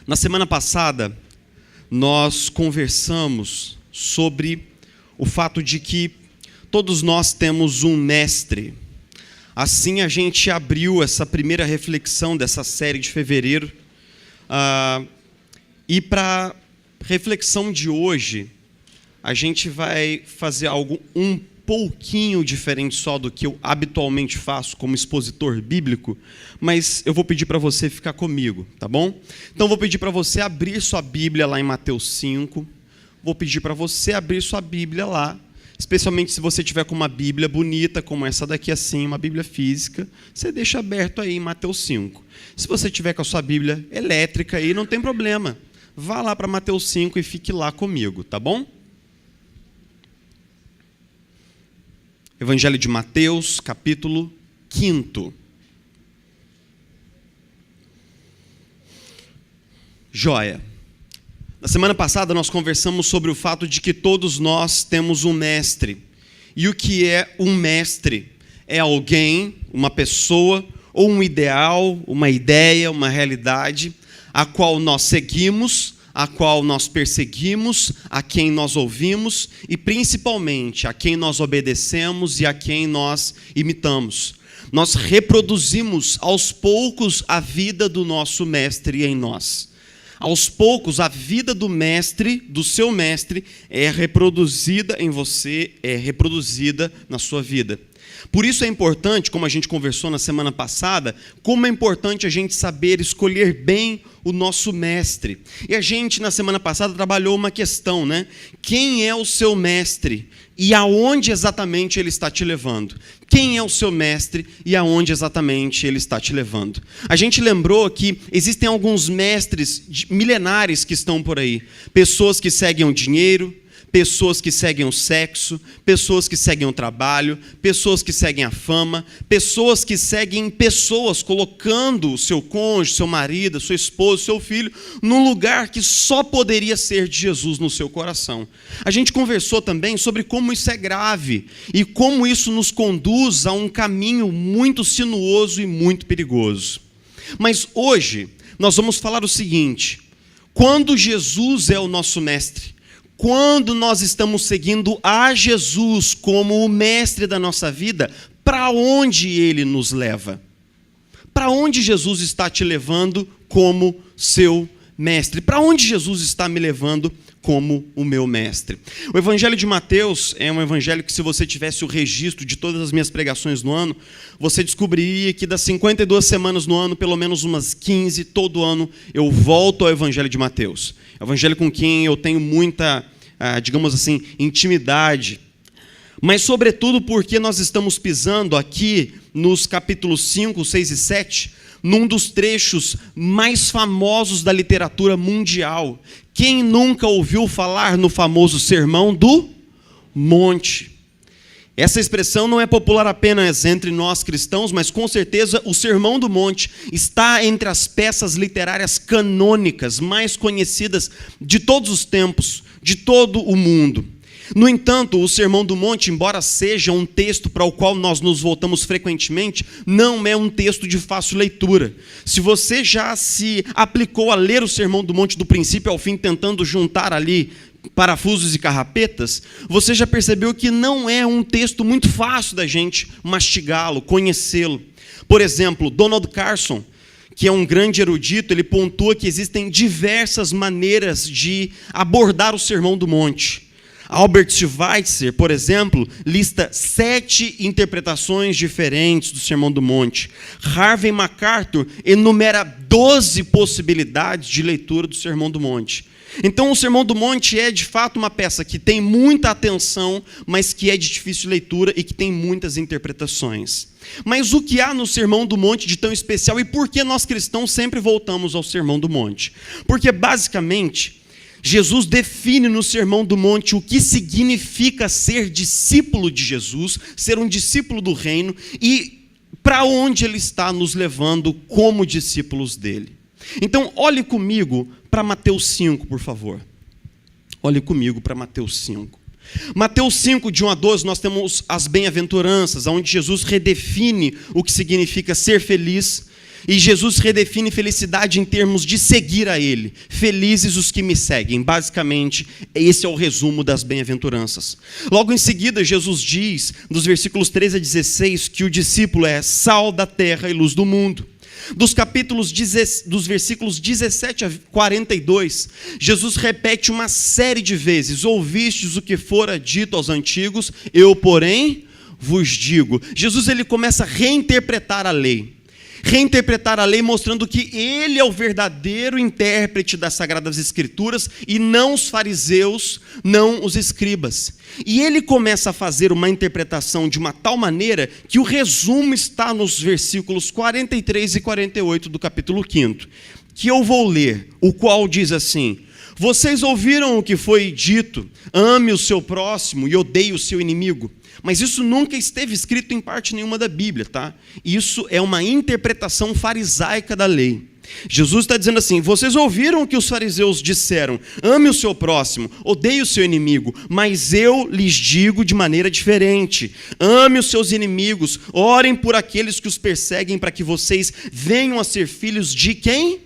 Na semana passada, nós conversamos sobre o fato de que todos nós temos um mestre. Assim, a gente abriu essa primeira reflexão dessa série de fevereiro. E para a reflexão de hoje, a gente vai fazer algo um pouquinho diferente só do que eu habitualmente faço como expositor bíblico, mas eu vou pedir para você ficar comigo, tá bom? Então, vou pedir para você abrir sua Bíblia lá em Mateus 5, vou pedir para você abrir sua Bíblia lá, especialmente se você tiver com uma Bíblia bonita, como essa daqui assim, uma Bíblia física, você deixa aberto aí em Mateus 5. Se você tiver com a sua Bíblia elétrica aí, não tem problema, vá lá para Mateus 5 e fique lá comigo, tá bom? Evangelho de Mateus, capítulo 5. Joia. Na semana passada nós conversamos sobre o fato de que todos nós temos um mestre. E o que é um mestre? É alguém, uma pessoa, ou um ideal, uma ideia, uma realidade, a qual nós seguimos, a qual nós perseguimos, a quem nós ouvimos e principalmente a quem nós obedecemos e a quem nós imitamos. Nós reproduzimos aos poucos a vida do nosso mestre em nós. Aos poucos a vida do mestre, do seu mestre, é reproduzida em você, é reproduzida na sua vida. Por isso é importante, como a gente conversou na semana passada, como é importante a gente saber escolher bem o nosso mestre. E a gente, na semana passada, trabalhou uma questão, né? Quem é o seu mestre e aonde exatamente ele está te levando? Quem é o seu mestre e aonde exatamente ele está te levando? A gente lembrou que existem alguns mestres milenares que estão por aí. Pessoas que seguem o dinheiro, pessoas que seguem o sexo, pessoas que seguem o trabalho, pessoas que seguem a fama, pessoas que seguem pessoas, colocando o seu cônjuge, seu marido, sua esposa, seu filho, num lugar que só poderia ser de Jesus no seu coração. A gente conversou também sobre como isso é grave e como isso nos conduz a um caminho muito sinuoso e muito perigoso. Mas hoje nós vamos falar o seguinte: quando Jesus é o nosso mestre, quando nós estamos seguindo a Jesus como o mestre da nossa vida, para onde ele nos leva? Para onde Jesus está te levando como seu mestre? Para onde Jesus está me levando como o meu mestre? O Evangelho de Mateus é um evangelho que, se você tivesse o registro de todas as minhas pregações no ano, você descobriria que das 52 semanas no ano, pelo menos umas 15, todo ano, eu volto ao Evangelho de Mateus. Evangelho com quem eu tenho muita, digamos assim, intimidade. Mas, sobretudo, porque nós estamos pisando aqui nos capítulos 5, 6 e 7, num dos trechos mais famosos da literatura mundial. Quem nunca ouviu falar no famoso Sermão do Monte? Essa expressão não é popular apenas entre nós cristãos, mas com certeza o Sermão do Monte está entre as peças literárias canônicas mais conhecidas de todos os tempos, de todo o mundo. No entanto, o Sermão do Monte, embora seja um texto para o qual nós nos voltamos frequentemente, não é um texto de fácil leitura. Se você já se aplicou a ler o Sermão do Monte do princípio ao fim, tentando juntar ali parafusos e carrapetas, você já percebeu que não é um texto muito fácil da gente mastigá-lo, conhecê-lo. Por exemplo, Donald Carson, que é um grande erudito, ele pontua que existem diversas maneiras de abordar o Sermão do Monte. Albert Schweitzer, por exemplo, lista 7 interpretações diferentes do Sermão do Monte. Harvey MacArthur enumera 12 possibilidades de leitura do Sermão do Monte. Então, o Sermão do Monte é, de fato, uma peça que tem muita atenção, mas que é de difícil leitura e que tem muitas interpretações. Mas o que há no Sermão do Monte de tão especial e por que nós cristãos sempre voltamos ao Sermão do Monte? Porque, basicamente, Jesus define no Sermão do Monte o que significa ser discípulo de Jesus, ser um discípulo do reino e para onde ele está nos levando como discípulos dele. Então, olhe comigo para Mateus 5, por favor. Olhe comigo para Mateus 5. Mateus 5, de 1 a 12, nós temos as bem-aventuranças, onde Jesus redefine o que significa ser feliz. E Jesus redefine felicidade em termos de seguir a Ele. Felizes os que me seguem. Basicamente, esse é o resumo das bem-aventuranças. Logo em seguida, Jesus diz, dos versículos 13 a 16, que o discípulo é sal da terra e luz do mundo. Dos versículos 17 a 42, Jesus repete uma série de vezes: ouvistes o que fora dito aos antigos, eu, porém, vos digo. Jesus ele começa a reinterpretar a lei. Mostrando que ele é o verdadeiro intérprete das Sagradas Escrituras e não os fariseus, não os escribas. E ele começa a fazer uma interpretação de uma tal maneira que o resumo está nos versículos 43 e 48 do capítulo 5, que eu vou ler, o qual diz assim: vocês ouviram o que foi dito, ame o seu próximo e odeie o seu inimigo. Mas isso nunca esteve escrito em parte nenhuma da Bíblia, tá? Isso é uma interpretação farisaica da lei. Jesus está dizendo assim: vocês ouviram o que os fariseus disseram, ame o seu próximo, odeie o seu inimigo, mas eu lhes digo de maneira diferente: ame os seus inimigos, orem por aqueles que os perseguem, para que vocês venham a ser filhos de quem?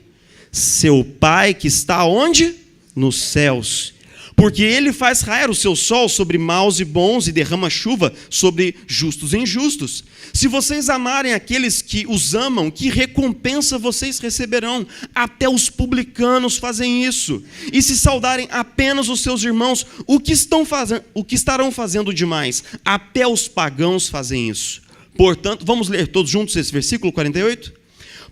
Seu Pai que está onde? Nos céus. Porque ele faz raiar o seu sol sobre maus e bons e derrama chuva sobre justos e injustos. Se vocês amarem aqueles que os amam, que recompensa vocês receberão? Até os publicanos fazem isso. E se saudarem apenas os seus irmãos, o que estarão fazendo demais? Até os pagãos fazem isso. Portanto, vamos ler todos juntos esse versículo 48?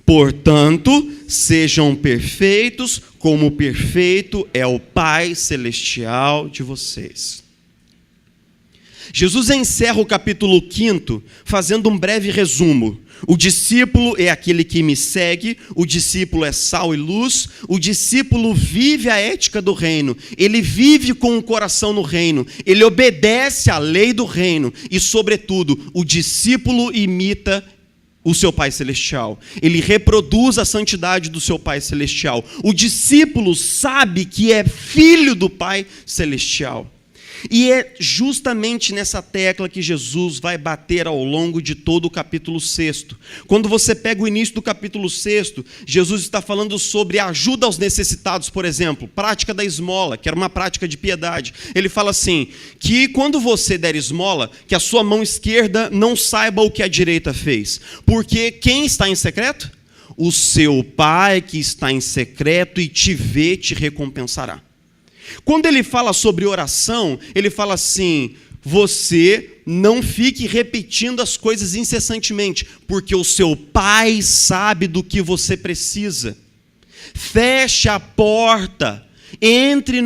Portanto, sejam perfeitos, como perfeito é o Pai Celestial de vocês. Jesus encerra o capítulo 5 fazendo um breve resumo. O discípulo é aquele que me segue, o discípulo é sal e luz, o discípulo vive a ética do reino, ele vive com o coração no reino, ele obedece à lei do reino e, sobretudo, o discípulo imita o seu Pai Celestial. Ele reproduz a santidade do seu Pai Celestial. O discípulo sabe que é filho do Pai Celestial. E é justamente nessa tecla que Jesus vai bater ao longo de todo o capítulo 6. Quando você pega o início do capítulo 6, Jesus está falando sobre a ajuda aos necessitados, por exemplo, prática da esmola, que era uma prática de piedade. Ele fala assim, que quando você der esmola, que a sua mão esquerda não saiba o que a direita fez. Porque quem está em secreto? O seu Pai que está em secreto e te vê, te recompensará. Quando ele fala sobre oração, ele fala assim: você não fique repetindo as coisas incessantemente, porque o seu Pai sabe do que você precisa. Feche a porta, entre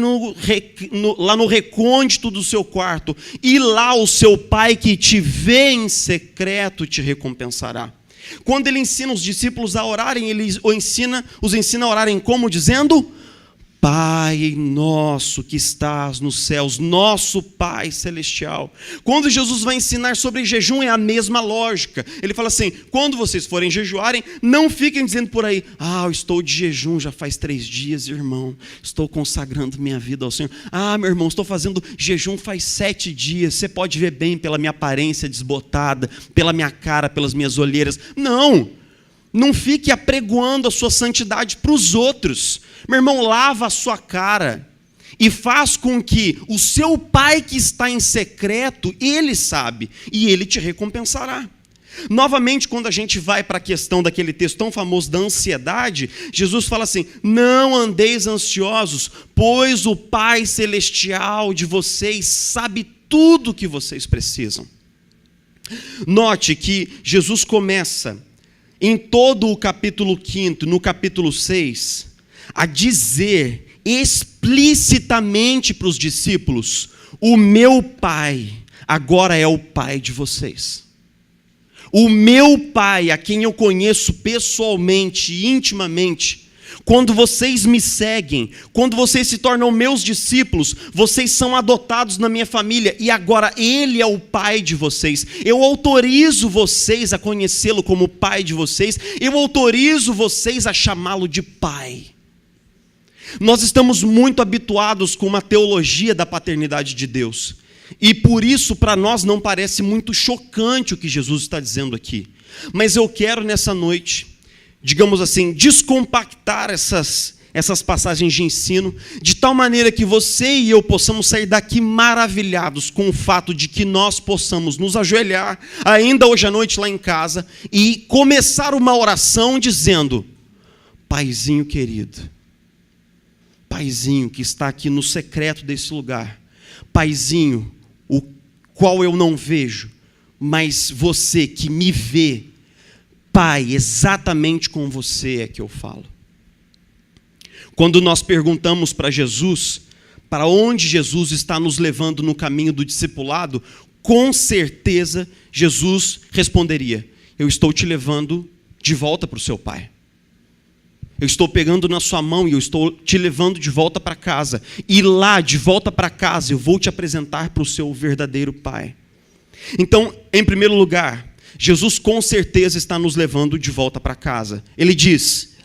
lá no recôndito do seu quarto, e lá o seu Pai que te vê em secreto te recompensará. Quando ele ensina os discípulos a orarem, ele os ensina a orarem como? Dizendo: Pai nosso que estás nos céus, nosso Pai Celestial. Quando Jesus vai ensinar sobre jejum, é a mesma lógica. Ele fala assim: quando vocês forem jejuarem, não fiquem dizendo por aí: eu estou de jejum já faz 3 dias, irmão, estou consagrando minha vida ao Senhor. Meu irmão, estou fazendo jejum faz 7 dias, você pode ver bem pela minha aparência desbotada, pela minha cara, pelas minhas olheiras. Não fique apregoando a sua santidade para os outros. Meu irmão, lava a sua cara e faz com que o seu Pai que está em secreto, ele sabe, e ele te recompensará. Novamente, quando a gente vai para a questão daquele texto tão famoso da ansiedade, Jesus fala assim: não andeis ansiosos, pois o Pai Celestial de vocês sabe tudo o que vocês precisam. Note que Jesus começa em todo o capítulo 5, no capítulo 6, a dizer explicitamente para os discípulos: o meu Pai agora é o Pai de vocês. O meu Pai, a quem eu conheço pessoalmente e intimamente, quando vocês me seguem, quando vocês se tornam meus discípulos, vocês são adotados na minha família, e agora Ele é o Pai de vocês. Eu autorizo vocês a conhecê-lo como Pai de vocês, eu autorizo vocês a chamá-lo de Pai. Nós estamos muito habituados com uma teologia da paternidade de Deus, e por isso para nós não parece muito chocante o que Jesus está dizendo aqui. Mas eu quero nessa noite digamos assim, descompactar essas passagens de ensino, de tal maneira que você e eu possamos sair daqui maravilhados com o fato de que nós possamos nos ajoelhar, ainda hoje à noite lá em casa, e começar uma oração dizendo: Paizinho querido, Paizinho que está aqui no secreto desse lugar, Paizinho, o qual eu não vejo, mas você que me vê, Pai, exatamente com você é que eu falo. Quando nós perguntamos para Jesus, para onde Jesus está nos levando no caminho do discipulado, com certeza Jesus responderia: eu estou te levando de volta para o seu Pai. Eu estou pegando na sua mão e eu estou te levando de volta para casa. E lá, de volta para casa, eu vou te apresentar para o seu verdadeiro Pai. Então, em primeiro lugar, Jesus com certeza está nos levando de volta para casa. Ele diz,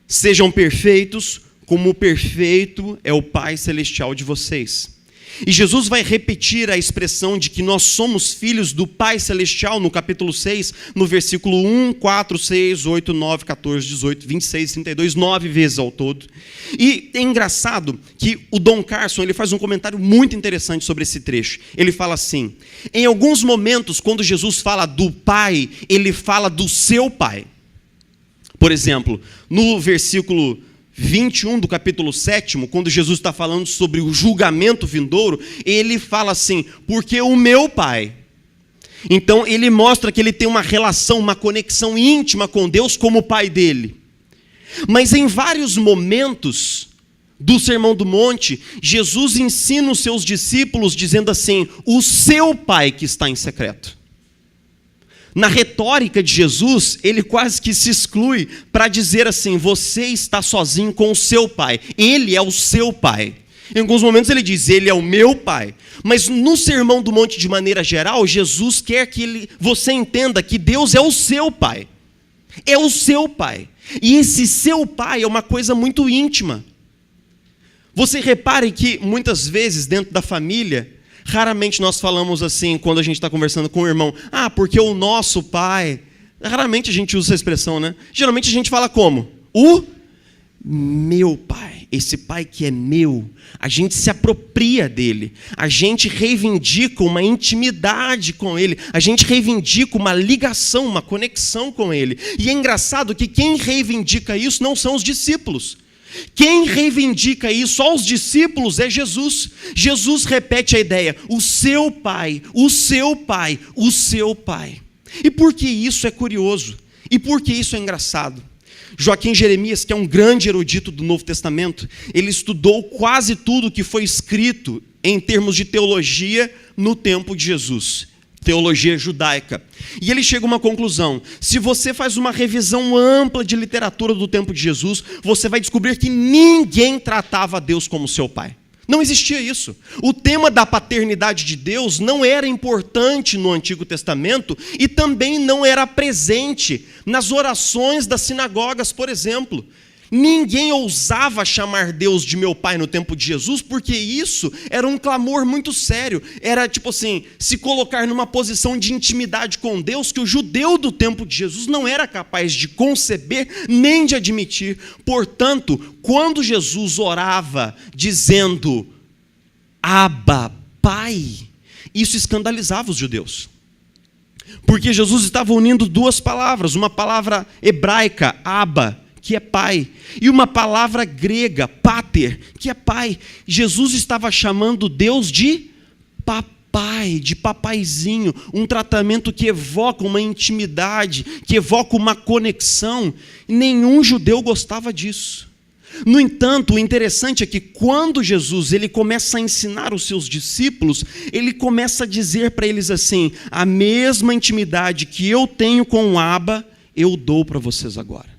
sejam perfeitos como perfeito é o Pai Celestial de vocês. E Jesus vai repetir a expressão de que nós somos filhos do Pai Celestial no capítulo 6, no versículo 1, 4, 6, 8, 9, 14, 18, 26, 32, 9 vezes ao todo. E é engraçado que o Don Carson ele faz um comentário muito interessante sobre esse trecho. Ele fala assim: em alguns momentos, quando Jesus fala do Pai, ele fala do seu Pai. Por exemplo, no versículo 21 do capítulo 7, quando Jesus está falando sobre o julgamento vindouro, ele fala assim: porque o meu Pai. Então ele mostra que ele tem uma relação, uma conexão íntima com Deus como o Pai dele. Mas em vários momentos do Sermão do Monte, Jesus ensina os seus discípulos dizendo assim: o seu Pai que está em secreto. Na retórica de Jesus, ele quase que se exclui para dizer assim: você está sozinho com o seu Pai, ele é o seu Pai. Em alguns momentos ele diz: ele é o meu Pai. Mas no Sermão do Monte, de maneira geral, Jesus quer que você entenda que Deus é o seu Pai. É o seu Pai. E esse seu Pai é uma coisa muito íntima. Você repare que muitas vezes dentro da família, raramente nós falamos assim, quando a gente está conversando com o irmão: porque o nosso pai. Raramente a gente usa essa expressão, né? Geralmente a gente fala como? O meu pai. Esse pai que é meu. A gente se apropria dele. A gente reivindica uma intimidade com ele. A gente reivindica uma ligação, uma conexão com ele. E é engraçado que quem reivindica isso não são os discípulos. Quem reivindica isso aos discípulos é Jesus. Jesus repete a ideia: o seu Pai, o seu Pai, o seu Pai. E por que isso é curioso? E por que isso é engraçado? Joaquim Jeremias, que é um grande erudito do Novo Testamento, ele estudou quase tudo que foi escrito em termos de teologia no tempo de Jesus. Teologia judaica. E ele chega a uma conclusão: se você faz uma revisão ampla de literatura do tempo de Jesus, você vai descobrir que ninguém tratava Deus como seu pai. Não existia isso. O tema da paternidade de Deus não era importante no Antigo Testamento e também não era presente nas orações das sinagogas, por exemplo. Ninguém ousava chamar Deus de meu pai no tempo de Jesus, porque isso era um clamor muito sério. Era tipo assim, se colocar numa posição de intimidade com Deus que o judeu do tempo de Jesus não era capaz de conceber nem de admitir. Portanto, quando Jesus orava dizendo Abba, Pai, isso escandalizava os judeus. Porque Jesus estava unindo duas palavras, uma palavra hebraica, Abba, que é pai, e uma palavra grega, pater, que é pai. Jesus estava chamando Deus de papai, de papaizinho, um tratamento que evoca uma intimidade, que evoca uma conexão. Nenhum judeu gostava disso. No entanto, o interessante é que quando Jesus ele começa a ensinar os seus discípulos, ele começa a dizer para eles assim: a mesma intimidade que eu tenho com o Abba, eu dou para vocês agora.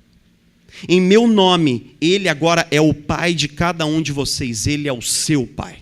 Em meu nome, ele agora é o pai de cada um de vocês, ele é o seu pai.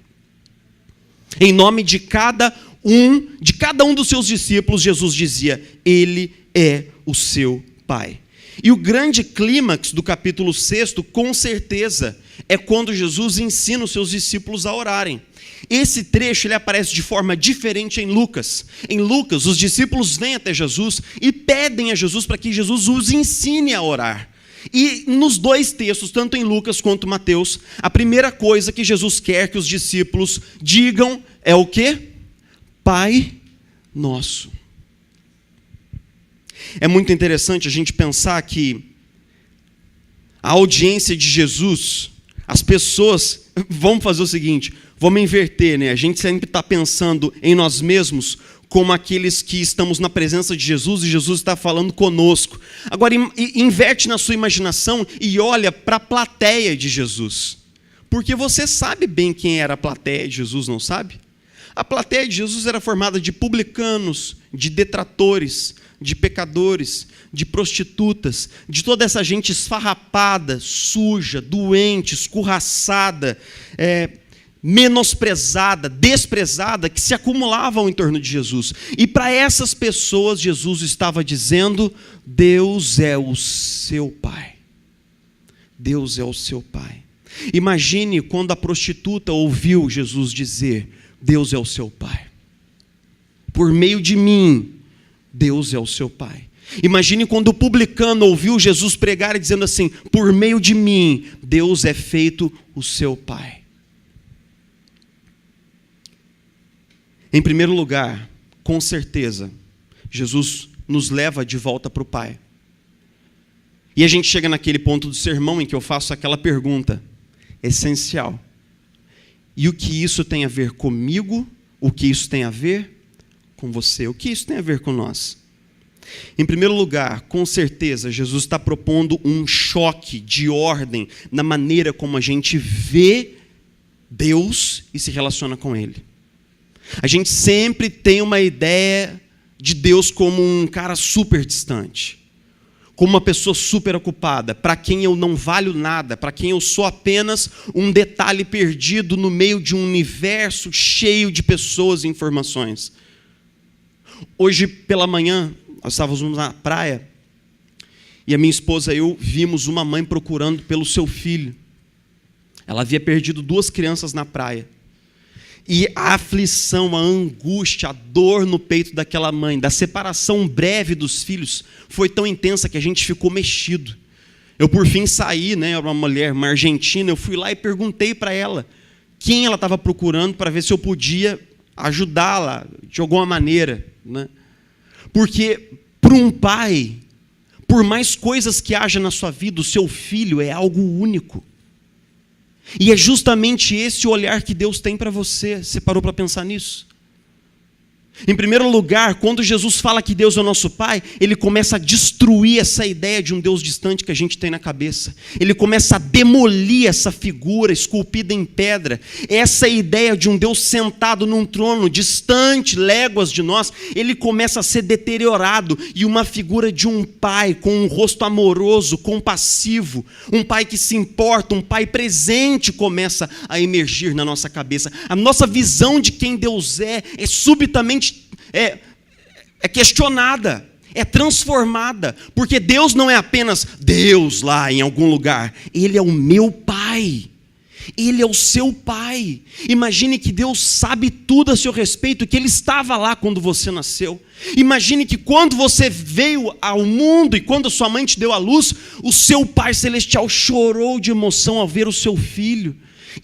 Em nome de cada um dos seus discípulos, Jesus dizia: ele é o seu pai. E o grande clímax do capítulo 6, com certeza, é quando Jesus ensina os seus discípulos a orarem. Esse trecho ele aparece de forma diferente em Lucas. Em Lucas, os discípulos vêm até Jesus e pedem a Jesus para que Jesus os ensine a orar. E nos dois textos, tanto em Lucas quanto em Mateus, a primeira coisa que Jesus quer que os discípulos digam é o quê? Pai Nosso. É muito interessante a gente pensar que a audiência de Jesus, as pessoas, vamos fazer o seguinte, vamos inverter, né? A gente sempre está pensando em nós mesmos como aqueles que estamos na presença de Jesus e Jesus está falando conosco. Agora, inverte na sua imaginação e olha para a plateia de Jesus. Porque você sabe bem quem era a plateia de Jesus, não sabe? A plateia de Jesus era formada de publicanos, de detratores, de pecadores, de prostitutas, de toda essa gente esfarrapada, suja, doente, escorraçada, menosprezada, desprezada, que se acumulavam em torno de Jesus. E para essas pessoas, Jesus estava dizendo: Deus é o seu Pai. Deus é o seu Pai. Imagine quando a prostituta ouviu Jesus dizer: Deus é o seu Pai. Por meio de mim, Deus é o seu Pai. Imagine quando o publicano ouviu Jesus pregar e dizendo assim: por meio de mim, Deus é feito o seu Pai. Em primeiro lugar, com certeza, Jesus nos leva de volta para o Pai. E a gente chega naquele ponto do sermão em que eu faço aquela pergunta essencial: e o que isso tem a ver comigo? O que isso tem a ver com você? O que isso tem a ver com nós? Em primeiro lugar, com certeza, Jesus está propondo um choque de ordem na maneira como a gente vê Deus e se relaciona com Ele. A gente sempre tem uma ideia de Deus como um cara super distante, como uma pessoa super ocupada, para quem eu não valho nada, para quem eu sou apenas um detalhe perdido no meio de um universo cheio de pessoas e informações. Hoje pela manhã, nós estávamos na praia, e a minha esposa e eu vimos uma mãe procurando pelo seu filho. Ela havia perdido 2 crianças na praia. E a aflição, a angústia, a dor no peito daquela mãe, da separação breve dos filhos, foi tão intensa que a gente ficou mexido. Eu por fim saí, né, era uma mulher, uma argentina, eu fui lá e perguntei para ela quem ela estava procurando para ver se eu podia ajudá-la de alguma maneira, né? Porque para um pai, por mais coisas que haja na sua vida, o seu filho é algo único. E é justamente esse o olhar que Deus tem para você. Você parou para pensar nisso? Em primeiro lugar, quando Jesus fala que Deus é o nosso Pai, Ele começa a destruir essa ideia de um Deus distante que a gente tem na cabeça. Ele começa a demolir essa figura esculpida em pedra. Essa ideia de um Deus sentado num trono, distante, léguas de nós, Ele começa a ser deteriorado. E uma figura de um Pai com um rosto amoroso, compassivo, um Pai que se importa, um Pai presente começa a emergir na nossa cabeça. A nossa visão de quem Deus é subitamente questionada, é transformada, porque Deus não é apenas Deus lá em algum lugar, Ele é o meu Pai, Ele é o seu Pai. Imagine que Deus sabe tudo a seu respeito, que Ele estava lá quando você nasceu. Imagine que quando você veio ao mundo e quando sua mãe te deu à luz, o seu Pai Celestial chorou de emoção ao ver o seu filho.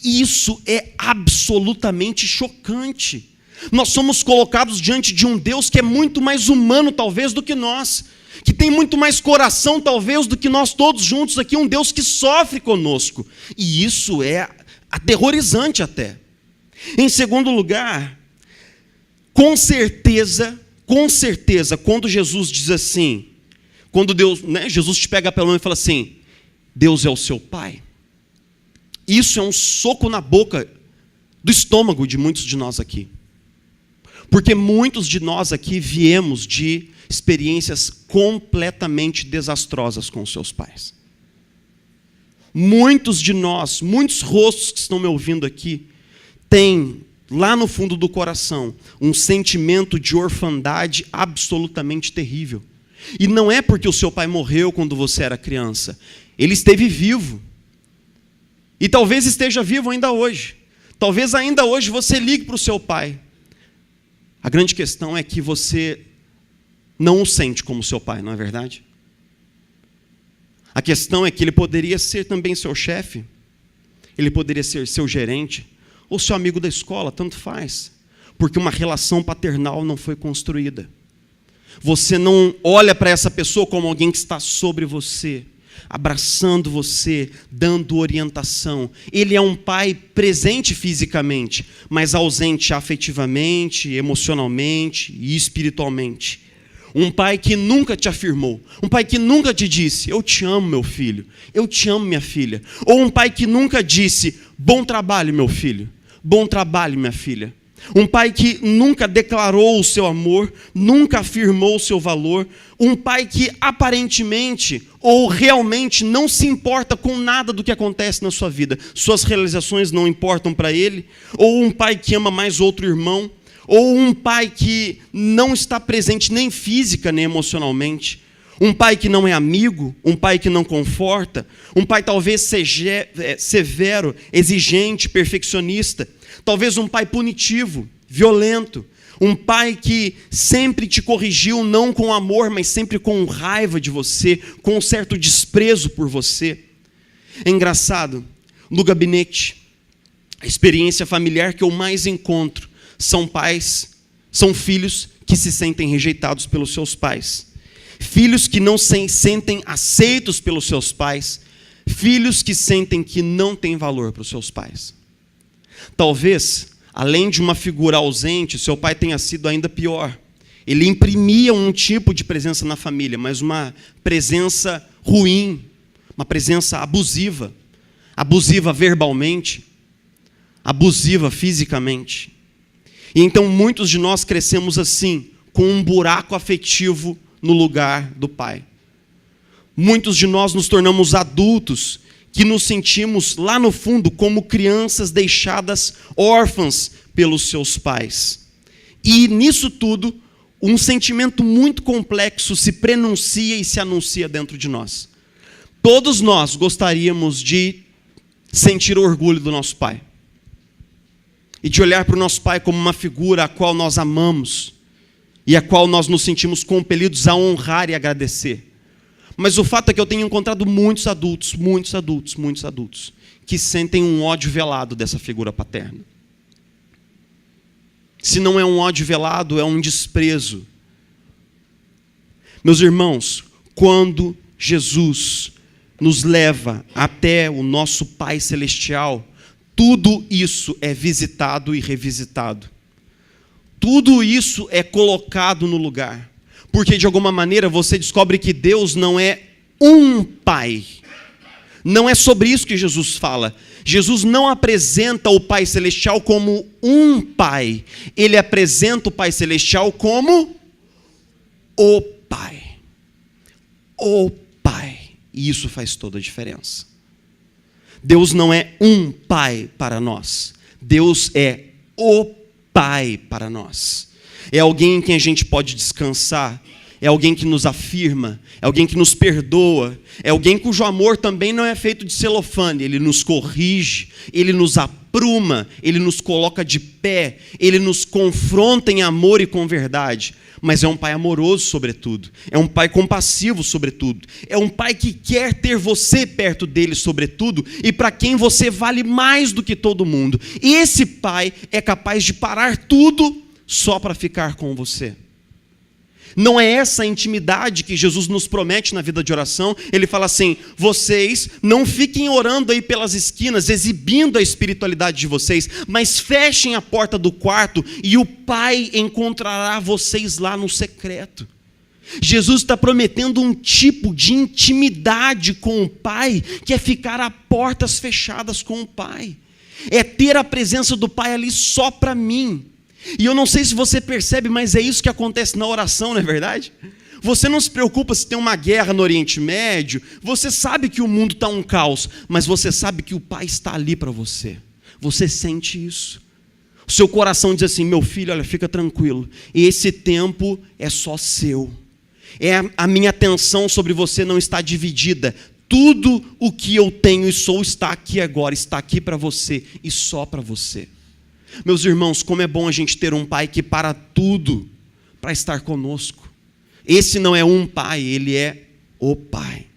Isso é absolutamente chocante. Nós somos colocados diante de um Deus que é muito mais humano, talvez, do que nós, que tem muito mais coração, talvez, do que nós todos juntos aqui, um Deus que sofre conosco. E isso é aterrorizante até. Em segundo lugar, com certeza, quando Jesus diz assim, quando Deus, né, Jesus te pega pela mão e fala assim: Deus é o seu Pai. Isso é um soco na boca do estômago de muitos de nós aqui. Porque muitos de nós aqui viemos de experiências completamente desastrosas com os seus pais. Muitos de nós, muitos rostos que estão me ouvindo aqui, têm lá no fundo do coração um sentimento de orfandade absolutamente terrível. E não é porque o seu pai morreu quando você era criança. Ele esteve vivo. E talvez esteja vivo ainda hoje. Talvez ainda hoje você ligue para o seu pai. A grande questão é que você não o sente como seu pai, não é verdade? A questão é que ele poderia ser também seu chefe. Ele poderia ser seu gerente. Ou seu amigo da escola, tanto faz. Porque uma relação paternal não foi construída. Você não olha para essa pessoa como alguém que está sobre você, abraçando você, dando orientação. Ele é um pai presente fisicamente, mas ausente afetivamente, emocionalmente e espiritualmente. Um pai que nunca te afirmou, um pai que nunca te disse, eu te amo, meu filho, eu te amo, minha filha. Ou um pai que nunca disse, bom trabalho, meu filho, bom trabalho, minha filha. Um pai que nunca declarou o seu amor, nunca afirmou o seu valor. Um pai que aparentemente ou realmente não se importa com nada do que acontece na sua vida. Suas realizações não importam para ele. Ou um pai que ama mais outro irmão. Ou um pai que não está presente nem física nem emocionalmente. Um pai que não é amigo, um pai que não conforta. Um pai talvez severo, exigente, perfeccionista. Talvez um pai punitivo, violento. Um pai que sempre te corrigiu, não com amor, mas sempre com raiva de você, com um certo desprezo por você. É engraçado, no gabinete, a experiência familiar que eu mais encontro são filhos que se sentem rejeitados pelos seus pais. Filhos que não se sentem aceitos pelos seus pais. Filhos que sentem que não têm valor para os seus pais. Talvez, além de uma figura ausente, seu pai tenha sido ainda pior. Ele imprimia um tipo de presença na família, mas uma presença ruim, uma presença abusiva. Abusiva verbalmente, abusiva fisicamente. E então muitos de nós crescemos assim, com um buraco afetivo no lugar do pai. Muitos de nós nos tornamos adultos que nos sentimos lá no fundo como crianças deixadas órfãs pelos seus pais. E nisso tudo, um sentimento muito complexo se prenuncia e se anuncia dentro de nós. Todos nós gostaríamos de sentir orgulho do nosso pai. E de olhar para o nosso pai como uma figura a qual nós amamos e a qual nós nos sentimos compelidos a honrar e agradecer. Mas o fato é que eu tenho encontrado muitos adultos, que sentem um ódio velado dessa figura paterna. Se não é um ódio velado, é um desprezo. Meus irmãos, quando Jesus nos leva até o nosso Pai Celestial, tudo isso é visitado e revisitado. Tudo isso é colocado no lugar. Porque de alguma maneira você descobre que Deus não é um pai. Não é sobre isso que Jesus fala. Jesus não apresenta o Pai Celestial como um pai. Ele apresenta o Pai Celestial como o Pai. O Pai. E isso faz toda a diferença. Deus não é um pai para nós. Deus é o Pai para nós. É alguém em quem a gente pode descansar. É alguém que nos afirma. É alguém que nos perdoa. É alguém cujo amor também não é feito de celofane. Ele nos corrige. Ele nos apruma. Ele nos coloca de pé. Ele nos confronta em amor e com verdade. Mas é um pai amoroso sobretudo. É um pai compassivo sobretudo. É um pai que quer ter você perto dele sobretudo. E para quem você vale mais do que todo mundo. E esse pai é capaz de parar tudo só para ficar com você. Não é essa a intimidade que Jesus nos promete na vida de oração. Ele fala assim, vocês não fiquem orando aí pelas esquinas, exibindo a espiritualidade de vocês, mas fechem a porta do quarto e o Pai encontrará vocês lá no secreto. Jesus está prometendo um tipo de intimidade com o Pai, que é ficar a portas fechadas com o Pai. É ter a presença do Pai ali só para mim. E eu não sei se você percebe, mas é isso que acontece na oração, não é verdade? Você não se preocupa se tem uma guerra no Oriente Médio, você sabe que o mundo está um caos, mas você sabe que o Pai está ali para você. Você sente isso. O seu coração diz assim, meu filho, olha, fica tranquilo, esse tempo é só seu. A minha atenção sobre você não está dividida. Tudo o que eu tenho e sou está aqui agora, está aqui para você e só para você. Meus irmãos, como é bom a gente ter um pai que para tudo para estar conosco. Esse não é um pai, ele é o pai.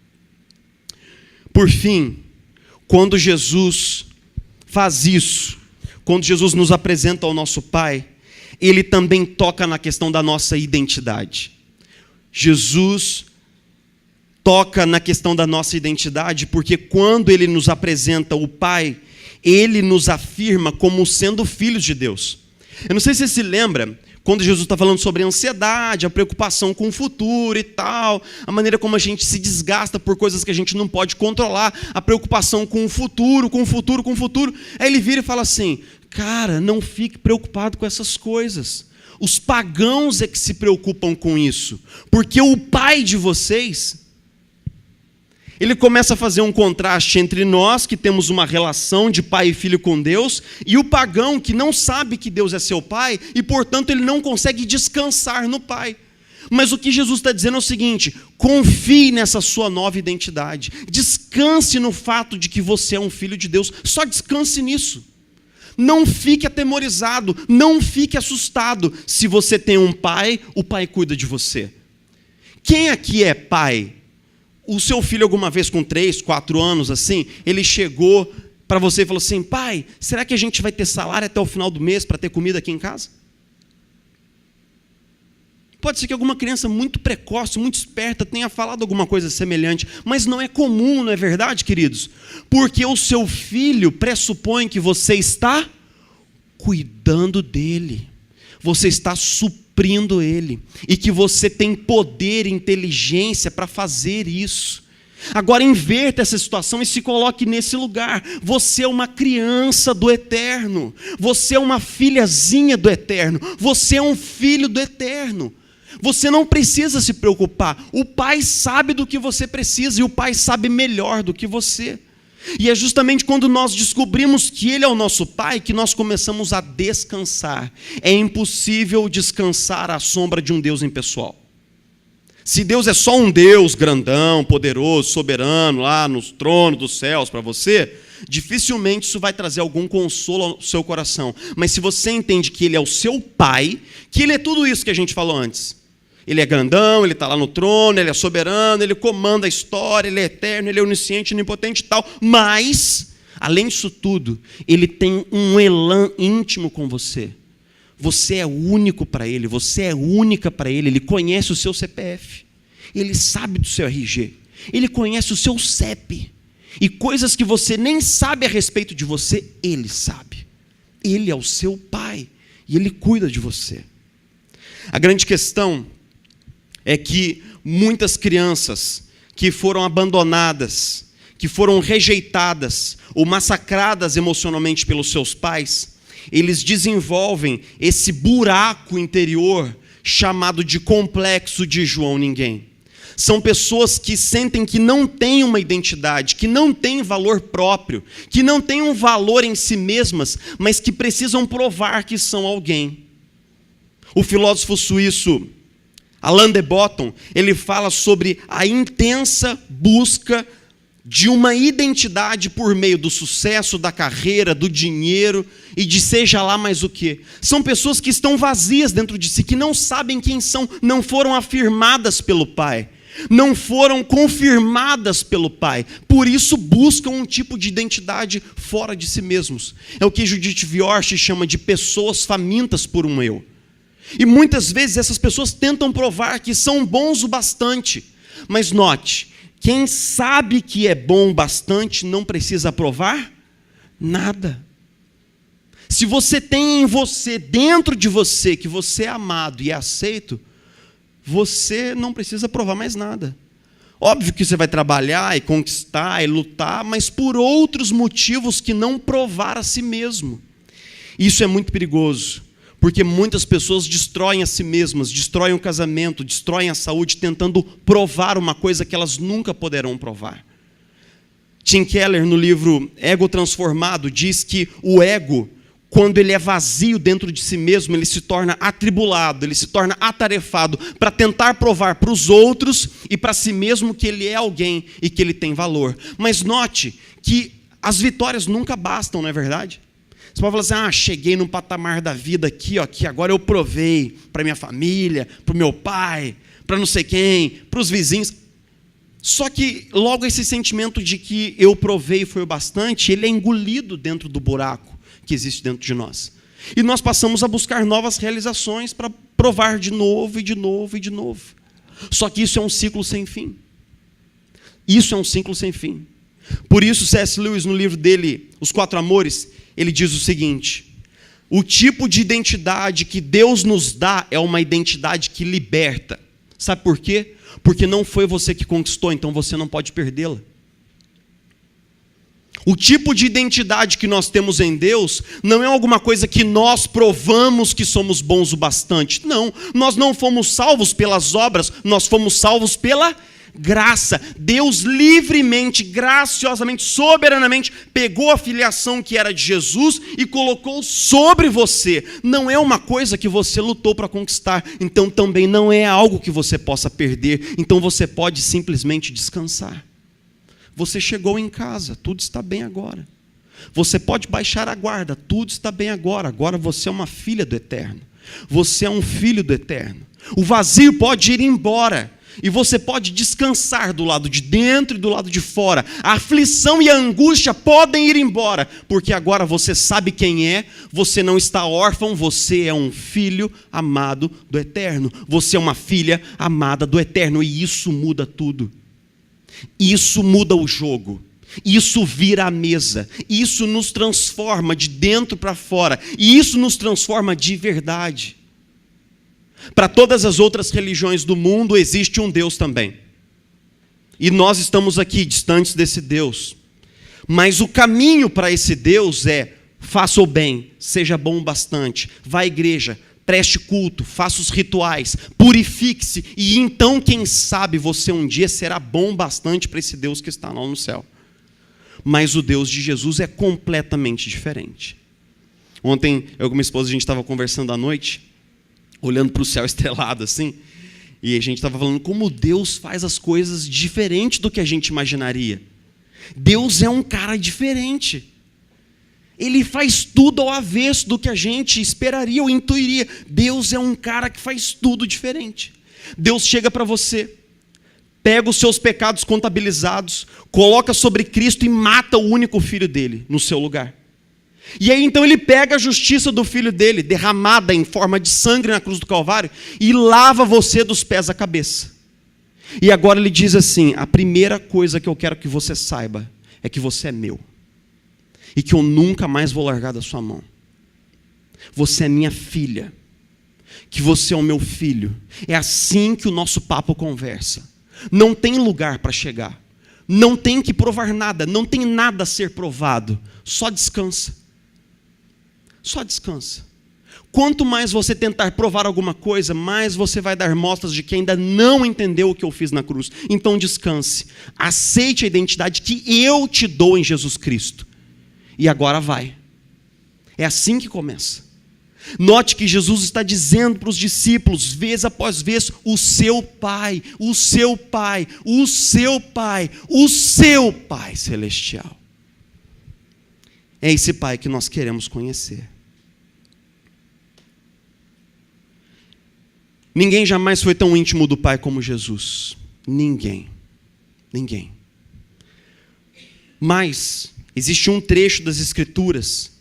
Por fim, quando Jesus faz isso, quando Jesus nos apresenta ao nosso pai, ele também toca na questão da nossa identidade. Jesus toca na questão da nossa identidade, porque quando ele nos apresenta o pai, ele nos afirma como sendo filhos de Deus. Eu não sei se você se lembra, quando Jesus está falando sobre a ansiedade, a preocupação com o futuro e tal, a maneira como a gente se desgasta por coisas que a gente não pode controlar, a preocupação com o futuro, aí ele vira e fala assim, cara, não fique preocupado com essas coisas. Os pagãos é que se preocupam com isso, porque o pai de vocês... Ele começa a fazer um contraste entre nós, que temos uma relação de pai e filho com Deus, e o pagão, que não sabe que Deus é seu pai, e portanto ele não consegue descansar no pai. Mas o que Jesus está dizendo é o seguinte, confie nessa sua nova identidade, descanse no fato de que você é um filho de Deus, só descanse nisso. Não fique atemorizado, não fique assustado. Se você tem um pai, o pai cuida de você. Quem aqui é pai? O seu filho alguma vez com 3, 4 anos assim, ele chegou para você e falou assim, pai, será que a gente vai ter salário até o final do mês para ter comida aqui em casa? Pode ser que alguma criança muito precoce, muito esperta, tenha falado alguma coisa semelhante, mas não é comum, não é verdade, queridos? Porque o seu filho pressupõe que você está cuidando dele, você está suprindo ele, e que você tem poder e inteligência para fazer isso. Agora inverta essa situação e se coloque nesse lugar. Você é uma criança do Eterno, você é uma filhazinha do Eterno, você é um filho do Eterno. Você não precisa se preocupar, o Pai sabe do que você precisa e o Pai sabe melhor do que você. E é justamente quando nós descobrimos que Ele é o nosso Pai que nós começamos a descansar. É impossível descansar à sombra de um Deus impessoal. Se Deus é só um Deus grandão, poderoso, soberano, lá no trono dos céus para você, dificilmente isso vai trazer algum consolo ao seu coração. Mas se você entende que Ele é o seu Pai, que Ele é tudo isso que a gente falou antes. Ele é grandão, Ele está lá no trono, Ele é soberano, Ele comanda a história, Ele é eterno, Ele é onisciente, onipotente e tal. Mas, além disso tudo, Ele tem um elan íntimo com você. Você é único para Ele, você é única para Ele. Ele conhece o seu CPF, Ele sabe do seu RG, Ele conhece o seu CEP. E coisas que você nem sabe a respeito de você, Ele sabe. Ele é o seu Pai e Ele cuida de você. A grande questão é que muitas crianças que foram abandonadas, que foram rejeitadas ou massacradas emocionalmente pelos seus pais, eles desenvolvem esse buraco interior chamado de complexo de João Ninguém. São pessoas que sentem que não têm uma identidade, que não têm valor próprio, que não têm um valor em si mesmas, mas que precisam provar que são alguém. O filósofo suíço Alain de Botton, ele fala sobre a intensa busca de uma identidade por meio do sucesso, da carreira, do dinheiro e de seja lá mais o quê. São pessoas que estão vazias dentro de si, que não sabem quem são, não foram afirmadas pelo Pai, não foram confirmadas pelo Pai, por isso buscam um tipo de identidade fora de si mesmos. É o que Judith Viorst chama de pessoas famintas por um eu. E muitas vezes essas pessoas tentam provar que são bons o bastante. Mas note, quem sabe que é bom o bastante não precisa provar nada. Se você tem em você, dentro de você, que você é amado e é aceito, você não precisa provar mais nada. Óbvio que você vai trabalhar e conquistar e lutar, mas por outros motivos que não provar a si mesmo. Isso é muito perigoso. Porque muitas pessoas destroem a si mesmas, destroem o casamento, destroem a saúde, tentando provar uma coisa que elas nunca poderão provar. Tim Keller, no livro Ego Transformado, diz que o ego, quando ele é vazio dentro de si mesmo, ele se torna atribulado, ele se torna atarefado para tentar provar para os outros e para si mesmo que ele é alguém e que ele tem valor. Mas note que as vitórias nunca bastam, não é verdade? Você pode falar assim, cheguei num patamar da vida aqui, ó, que agora eu provei para minha família, para o meu pai, para não sei quem, para os vizinhos. Só que logo esse sentimento de que eu provei foi o bastante, ele é engolido dentro do buraco que existe dentro de nós. E nós passamos a buscar novas realizações para provar de novo e de novo e de novo. Só que isso é um ciclo sem fim. Isso é um ciclo sem fim. Por isso C.S. Lewis, no livro dele, Os Quatro Amores, ele diz o seguinte: o tipo de identidade que Deus nos dá é uma identidade que liberta. Sabe por quê? Porque não foi você que conquistou, então você não pode perdê-la. O tipo de identidade que nós temos em Deus não é alguma coisa que nós provamos que somos bons o bastante. Não, nós não fomos salvos pelas obras, nós fomos salvos pela graça. Deus livremente, graciosamente, soberanamente pegou a filiação que era de Jesus e colocou sobre você. Não é uma coisa que você lutou para conquistar, então também não é algo que você possa perder. Então você pode simplesmente descansar. Você chegou em casa, tudo está bem agora. Você pode baixar a guarda, tudo está bem agora. Agora você é uma filha do Eterno. Você é um filho do Eterno. O vazio pode ir embora. E você pode descansar do lado de dentro e do lado de fora. A aflição e a angústia podem ir embora. Porque agora você sabe quem é. Você não está órfão. Você é um filho amado do Eterno. Você é uma filha amada do Eterno. E isso muda tudo. Isso muda o jogo, isso vira a mesa, isso nos transforma de dentro para fora, e isso nos transforma de verdade. Para todas as outras religiões do mundo existe um Deus também, e nós estamos aqui distantes desse Deus, mas o caminho para esse Deus é: faça o bem, seja bom o bastante, vá à igreja, preste culto, faça os rituais, purifique-se, e então, quem sabe, você um dia será bom bastante para esse Deus que está lá no céu. Mas o Deus de Jesus é completamente diferente. Ontem, eu com minha esposa, a gente estava conversando à noite, olhando para o céu estrelado assim, e a gente estava falando como Deus faz as coisas diferente do que a gente imaginaria. Deus é um cara diferente. Ele faz tudo ao avesso do que a gente esperaria ou intuiria. Deus é um cara que faz tudo diferente. Deus chega para você, pega os seus pecados contabilizados, coloca sobre Cristo e mata o único filho dele no seu lugar. E aí então ele pega a justiça do filho dele, derramada em forma de sangue na cruz do Calvário, e lava você dos pés à cabeça. E agora ele diz assim: a primeira coisa que eu quero que você saiba é que você é meu. E que eu nunca mais vou largar da sua mão. Você é minha filha. Que você é o meu filho. É assim que o nosso papo conversa. Não tem lugar para chegar. Não tem que provar nada. Não tem nada a ser provado. Só descansa. Só descansa. Quanto mais você tentar provar alguma coisa, mais você vai dar mostras de que ainda não entendeu o que eu fiz na cruz. Então descanse. Aceite a identidade que eu te dou em Jesus Cristo. E agora vai. É assim que começa. Note que Jesus está dizendo para os discípulos, vez após vez: o seu Pai, o seu Pai, o seu Pai, o seu Pai celestial. É esse Pai que nós queremos conhecer. Ninguém jamais foi tão íntimo do Pai como Jesus. Ninguém. Ninguém. Mas existe um trecho das Escrituras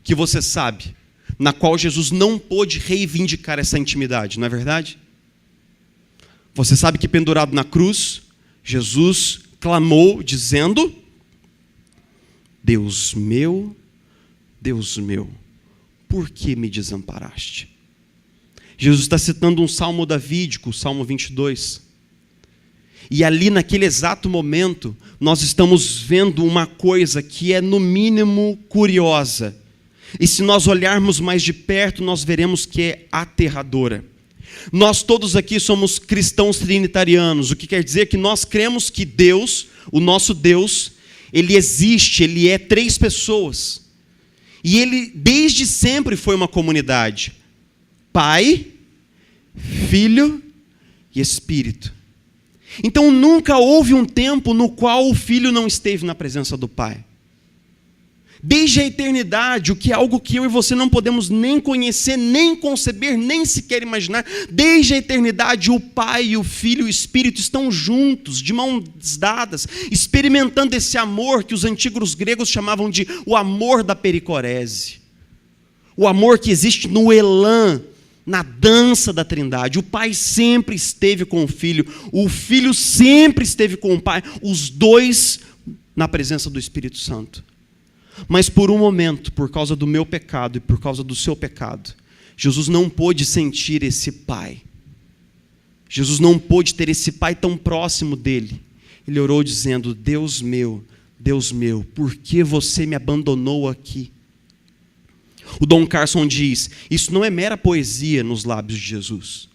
que você sabe, na qual Jesus não pôde reivindicar essa intimidade, não é verdade? Você sabe que pendurado na cruz, Jesus clamou dizendo: Deus meu, por que me desamparaste? Jesus está citando um salmo davídico, o Salmo 22. E ali naquele exato momento, nós estamos vendo uma coisa que é no mínimo curiosa. E se nós olharmos mais de perto, nós veremos que é aterradora. Nós todos aqui somos cristãos trinitarianos, o que quer dizer que nós cremos que Deus, o nosso Deus, Ele existe, Ele é 3 pessoas. E ele desde sempre foi uma comunidade. Pai, Filho e Espírito. Então nunca houve um tempo no qual o Filho não esteve na presença do Pai. Desde a eternidade, o que é algo que eu e você não podemos nem conhecer, nem conceber, nem sequer imaginar. Desde a eternidade, o Pai, o Filho e o Espírito estão juntos, de mãos dadas, experimentando esse amor que os antigos gregos chamavam de o amor da pericorese. O amor que existe no elan, na dança da Trindade. O Pai sempre esteve com o Filho sempre esteve com o Pai, os dois na presença do Espírito Santo. Mas por um momento, por causa do meu pecado e por causa do seu pecado, Jesus não pôde sentir esse Pai. Jesus não pôde ter esse Pai tão próximo dele. Ele orou dizendo: Deus meu, por que você me abandonou aqui? O Don Carson diz: isso não é mera poesia nos lábios de Jesus.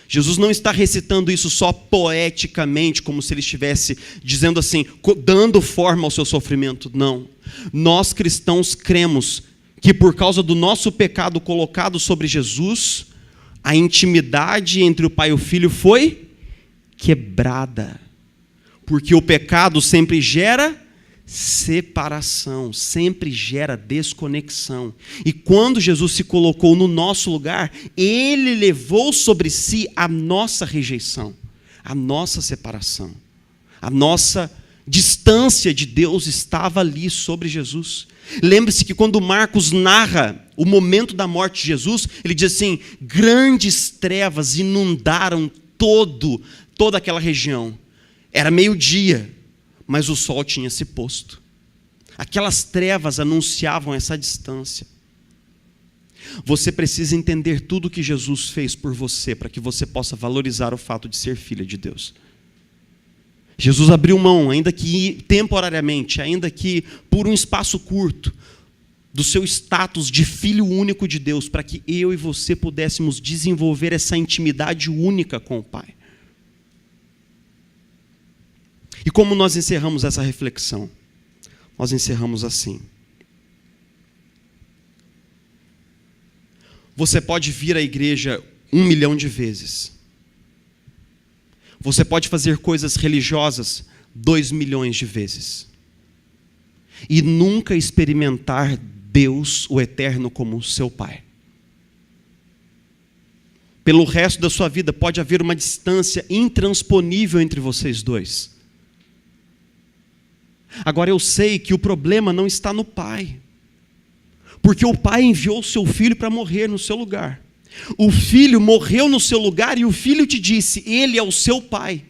Jesus não está recitando isso só poeticamente, como se ele estivesse dizendo assim, dando forma ao seu sofrimento. Não. Nós cristãos cremos que por causa do nosso pecado colocado sobre Jesus, a intimidade entre o Pai e o Filho foi quebrada. Porque o pecado sempre gera separação, sempre gera desconexão. E quando Jesus se colocou no nosso lugar, ele levou sobre si a nossa rejeição, a nossa separação, a nossa distância de Deus estava ali sobre Jesus. Lembre-se que quando Marcos narra o momento da morte de Jesus, ele diz assim: grandes trevas inundaram toda aquela região. Era meio-dia, mas o sol tinha se posto. Aquelas trevas anunciavam essa distância. Você precisa entender tudo que Jesus fez por você, para que você possa valorizar o fato de ser filha de Deus. Jesus abriu mão, ainda que temporariamente, ainda que por um espaço curto, do seu status de filho único de Deus, para que eu e você pudéssemos desenvolver essa intimidade única com o Pai. E como nós encerramos essa reflexão? Nós encerramos assim. Você pode vir à igreja 1 milhão de vezes. Você pode fazer coisas religiosas 2 milhões de vezes. E nunca experimentar Deus, o Eterno, como seu Pai. Pelo resto da sua vida pode haver uma distância intransponível entre vocês dois. Agora eu sei que o problema não está no Pai, porque o Pai enviou o seu Filho para morrer no seu lugar. O Filho morreu no seu lugar e o Filho te disse: Ele é o seu Pai.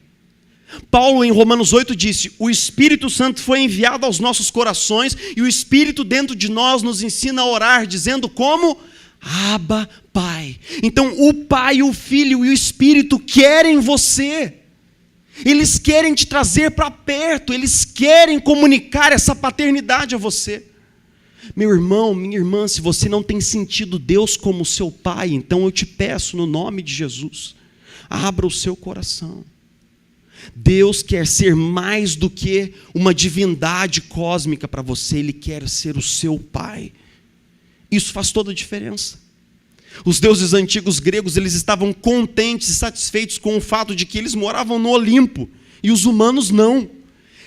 Paulo em Romanos 8 disse: o Espírito Santo foi enviado aos nossos corações e o Espírito dentro de nós nos ensina a orar, dizendo como? Abba, Pai. Então o Pai, o Filho e o Espírito querem você. Eles querem te trazer para perto, eles querem comunicar essa paternidade a você. Meu irmão, minha irmã, se você não tem sentido Deus como seu Pai, então eu te peço no nome de Jesus, abra o seu coração. Deus quer ser mais do que uma divindade cósmica para você, Ele quer ser o seu Pai. Isso faz toda a diferença. Os deuses antigos gregos, eles estavam contentes e satisfeitos com o fato de que eles moravam no Olimpo, e os humanos não.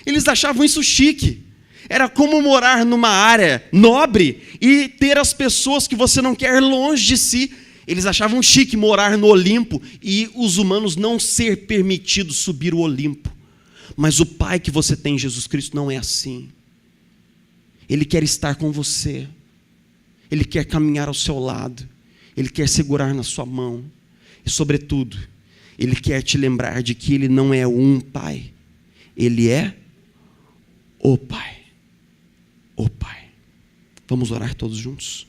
Eles achavam isso chique. Era como morar numa área nobre e ter as pessoas que você não quer longe de si. Eles achavam chique morar no Olimpo e os humanos não ser permitidos subir o Olimpo. Mas o Pai que você tem em Jesus Cristo não é assim. Ele quer estar com você. Ele quer caminhar ao seu lado. Ele quer segurar na sua mão. E, sobretudo, Ele quer te lembrar de que Ele não é um Pai. Ele é o Pai. O Pai. Vamos orar todos juntos?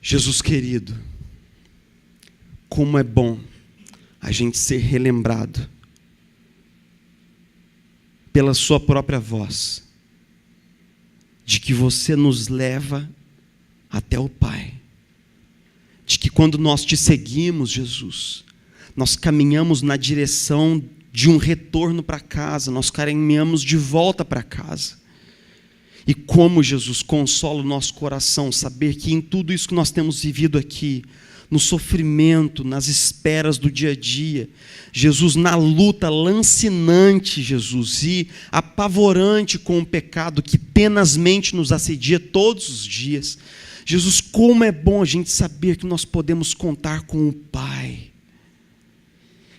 Jesus querido, como é bom a gente ser relembrado pela sua própria voz, de que você nos leva até o Pai, de que quando nós te seguimos, Jesus, nós caminhamos na direção de um retorno para casa, nós caminhamos de volta para casa. E como Jesus consola o nosso coração, saber que em tudo isso que nós temos vivido aqui, no sofrimento, nas esperas do dia a dia, Jesus na luta lancinante, Jesus, e apavorante com o pecado que tenazmente nos assedia todos os dias. Jesus, como é bom a gente saber que nós podemos contar com o Pai.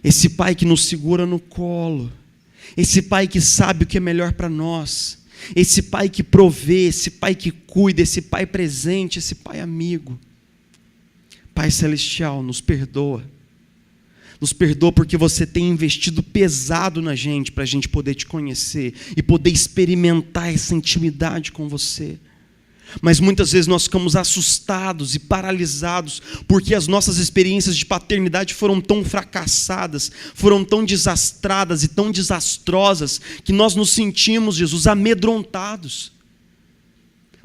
Esse Pai que nos segura no colo, esse Pai que sabe o que é melhor para nós, esse Pai que provê, esse Pai que cuida, esse Pai presente, esse Pai amigo. Pai Celestial, nos perdoa porque você tem investido pesado na gente, para a gente poder te conhecer e poder experimentar essa intimidade com você. Mas muitas vezes nós ficamos assustados e paralisados, porque as nossas experiências de paternidade foram tão fracassadas, foram tão desastradas e tão desastrosas, que nós nos sentimos, Jesus, amedrontados.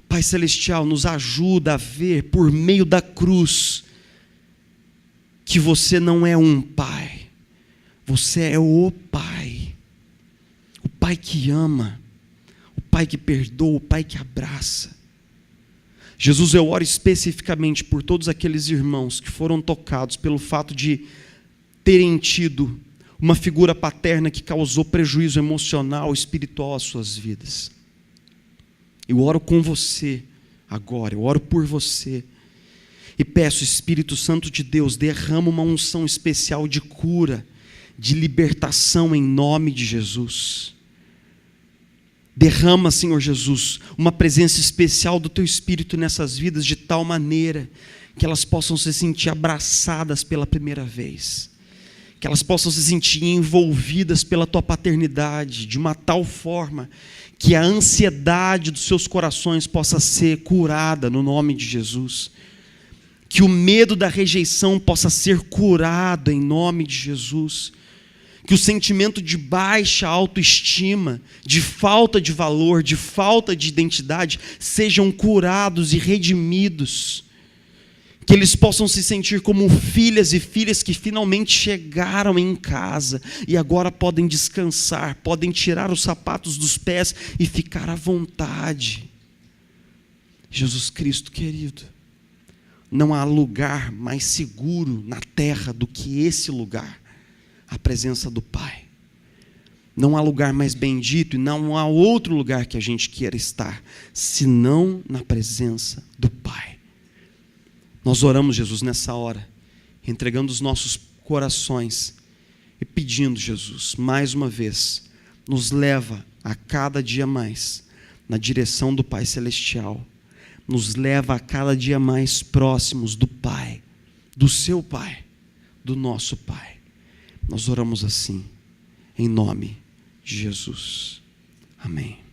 Pai Celestial, nos ajuda a ver por meio da cruz, que você não é um pai, você é o Pai. O Pai que ama, o Pai que perdoa, o Pai que abraça. Jesus, eu oro especificamente por todos aqueles irmãos que foram tocados pelo fato de terem tido uma figura paterna que causou prejuízo emocional, espiritual às suas vidas. Eu oro com você agora, eu oro por você e peço, Espírito Santo de Deus, derrama uma unção especial de cura, de libertação em nome de Jesus. Derrama, Senhor Jesus, uma presença especial do Teu Espírito nessas vidas, de tal maneira que elas possam se sentir abraçadas pela primeira vez, que elas possam se sentir envolvidas pela Tua paternidade, de uma tal forma que a ansiedade dos seus corações possa ser curada no nome de Jesus, que o medo da rejeição possa ser curado em nome de Jesus, que o sentimento de baixa autoestima, de falta de valor, de falta de identidade, sejam curados e redimidos, que eles possam se sentir como filhas e filhas que finalmente chegaram em casa e agora podem descansar, podem tirar os sapatos dos pés e ficar à vontade. Jesus Cristo querido, não há lugar mais seguro na terra do que esse lugar, a presença do Pai. Não há lugar mais bendito e não há outro lugar que a gente queira estar, senão na presença do Pai. Nós oramos, Jesus, nessa hora, entregando os nossos corações e pedindo, Jesus, mais uma vez, nos leva a cada dia mais na direção do Pai Celestial, nos leva a cada dia mais próximos do Pai, do seu Pai, do nosso Pai. Nós oramos assim, em nome de Jesus. Amém.